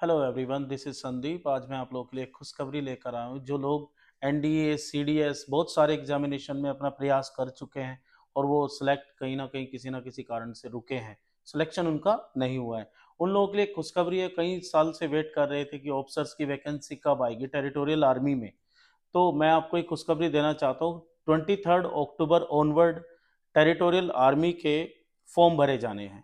Hello everyone, this is Sandeep. आज मैं आप लोगों के लिए एक खुशखबरी लेकर आया हूँ। जो लोग एनडीए, सीडीएस बहुत सारे एग्जामिनेशन में अपना प्रयास कर चुके हैं और वो सिलेक्ट कहीं ना किसी कारण से रुके हैं, सिलेक्शन उनका नहीं हुआ है, उन लोगों के लिए एक खुशखबरी है। कई साल से वेट कर रहे थे कि ऑफिसर्स की वैकेंसी कब आएगी टेरिटोरियल आर्मी में। तो मैं आपको एक खुशखबरी देना चाहता हूँ। 23 अक्टूबर ऑनवर्ड टेरिटोरियल आर्मी के फॉर्म भरे जाने हैं।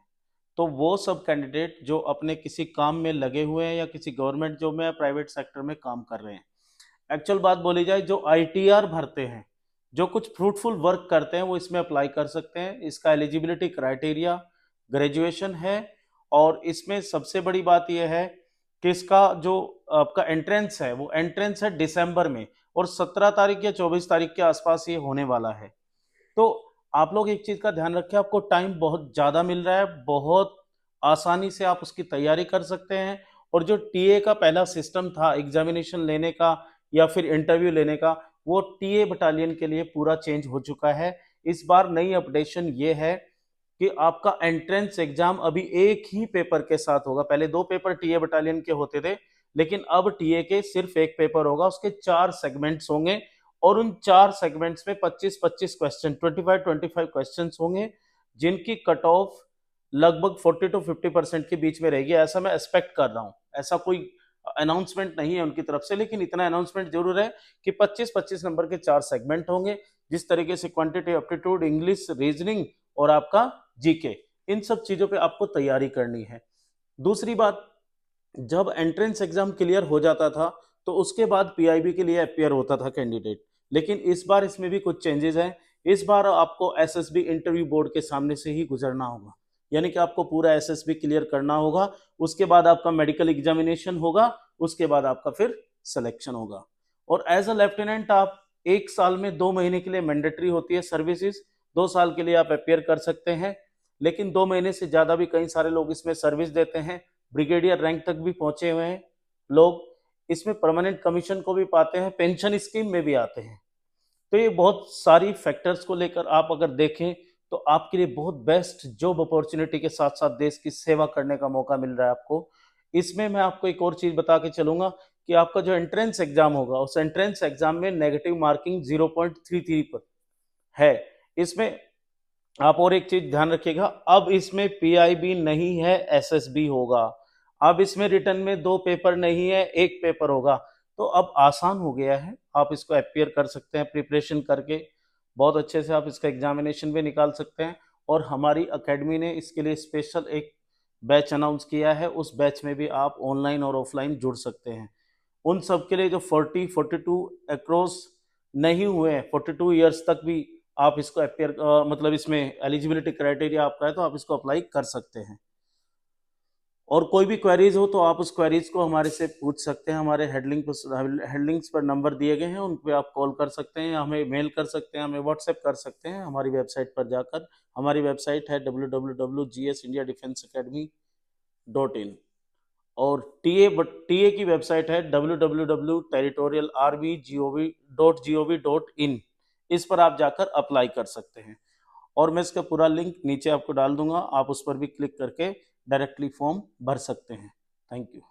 तो वो सब कैंडिडेट जो अपने किसी काम में लगे हुए हैं या किसी गवर्नमेंट जॉब में या प्राइवेट सेक्टर में काम कर रहे हैं, एक्चुअल बात बोली जाए, जो आईटीआर भरते हैं, जो कुछ फ्रूटफुल वर्क करते हैं, वो इसमें अप्लाई कर सकते हैं। इसका एलिजिबिलिटी क्राइटेरिया ग्रेजुएशन है। और इसमें सबसे बड़ी बात यह है कि इसका जो आपका एंट्रेंस है, वो एंट्रेंस है दिसंबर में, और 17 तारीख या 24 तारीख के आसपास ये होने वाला है। तो आप लोग एक चीज का ध्यान रखें, आपको टाइम बहुत ज्यादा मिल रहा है, बहुत आसानी से आप उसकी तैयारी कर सकते हैं। और जो टीए का पहला सिस्टम था एग्जामिनेशन लेने का या फिर इंटरव्यू लेने का, वो टीए बटालियन के लिए पूरा चेंज हो चुका है। इस बार नई अपडेशन ये है कि आपका एंट्रेंस एग्जाम अभी एक ही पेपर के साथ होगा। पहले दो पेपर टीए बटालियन के होते थे, लेकिन अब टीए के सिर्फ एक पेपर होगा, उसके 4 सेगमेंट्स होंगे। और उन 4 सेगमेंट्स में 25-25 क्वेश्चन, 25-25 क्वेश्चन होंगे, जिनकी कट ऑफ लगभग 40 to 50% के बीच में रहेगी। ऐसा मैं एक्सपेक्ट कर रहा हूँ। ऐसा कोई अनाउंसमेंट नहीं है उनकी तरफ से, लेकिन इतना अनाउंसमेंट जरूर है कि 25-25 नंबर के 4 सेगमेंट होंगे। जिस तरीके से क्वांटिटी, एप्टीट्यूड, इंग्लिश, रीजनिंग और आपका जीके, इन सब चीजों पे आपको तैयारी करनी है। दूसरी बात, जब एंट्रेंस एग्जाम क्लियर हो जाता था तो उसके बाद पीआईबी के लिए अपियर होता था कैंडिडेट, लेकिन इस बार इसमें भी कुछ चेंजेस हैं। इस बार आपको एसएसबी इंटरव्यू बोर्ड के सामने से ही गुजरना होगा, यानी कि आपको पूरा एसएसबी क्लियर करना होगा। उसके बाद आपका मेडिकल एग्जामिनेशन होगा, उसके बाद आपका फिर सिलेक्शन होगा। और एज अ लेफ्टिनेंट आप 1 साल में 2 महीने के लिए मैंडेटरी होती है सर्विसेज। 2 साल के लिए आप अपियर कर सकते हैं, लेकिन 2 महीने से ज्यादा भी कई सारे लोग इसमें सर्विस देते हैं। ब्रिगेडियर रैंक तक भी पहुंचे हुए हैं लोग, इसमें परमानेंट कमीशन को भी पाते हैं, पेंशन स्कीम में भी आते हैं। तो ये बहुत सारी फैक्टर्स को लेकर आप अगर देखें तो आपके लिए बहुत बेस्ट जॉब अपॉर्चुनिटी के साथ साथ देश की सेवा करने का मौका मिल रहा है आपको। इसमें मैं आपको एक और चीज बता के चलूंगा कि आपका जो एंट्रेंस एग्जाम होगा, उस एंट्रेंस एग्जाम में नेगेटिव मार्किंग 0.33 पर है। इसमें आप और एक चीज ध्यान रखिएगा, अब इसमें पीआईबी नहीं है, एसएसबी होगा। अब इसमें रिटर्न में 2 पेपर नहीं है, एक पेपर होगा। तो अब आसान हो गया है, आप इसको अपियर कर सकते हैं प्रिपरेशन करके, बहुत अच्छे से आप इसका एग्जामिनेशन भी निकाल सकते हैं। और हमारी एकेडमी ने इसके लिए स्पेशल एक बैच अनाउंस किया है, उस बैच में भी आप ऑनलाइन और ऑफलाइन जुड़ सकते हैं। उन सब के लिए जो 40-42 अक्रॉस नहीं हुए हैं, 42 ईयर्स तक भी आप इसको अपेयर, मतलब इसमें एलिजिबिलिटी क्राइटेरिया आपका है, तो आप इसको अप्लाई कर सकते हैं। और कोई भी क्वेरीज हो तो आप उस क्वेरीज को हमारे से पूछ सकते हैं। हमारे हेडलिंग्स पर नंबर दिए गए हैं, उन पे आप कॉल कर सकते हैं, हमें मेल कर सकते हैं, हमें व्हाट्सएप कर सकते हैं हमारी वेबसाइट पर जाकर। हमारी वेबसाइट है www.gsindiadefenseacademy.in। और टीए की वेबसाइट है www.territorialarmy.gov.in। इस पर आप जाकर अप्लाई कर सकते हैं, और मैं इसका पूरा लिंक नीचे आपको डाल दूंगा, आप उस पर भी क्लिक करके डायरेक्टली फॉर्म भर सकते हैं। Thank you.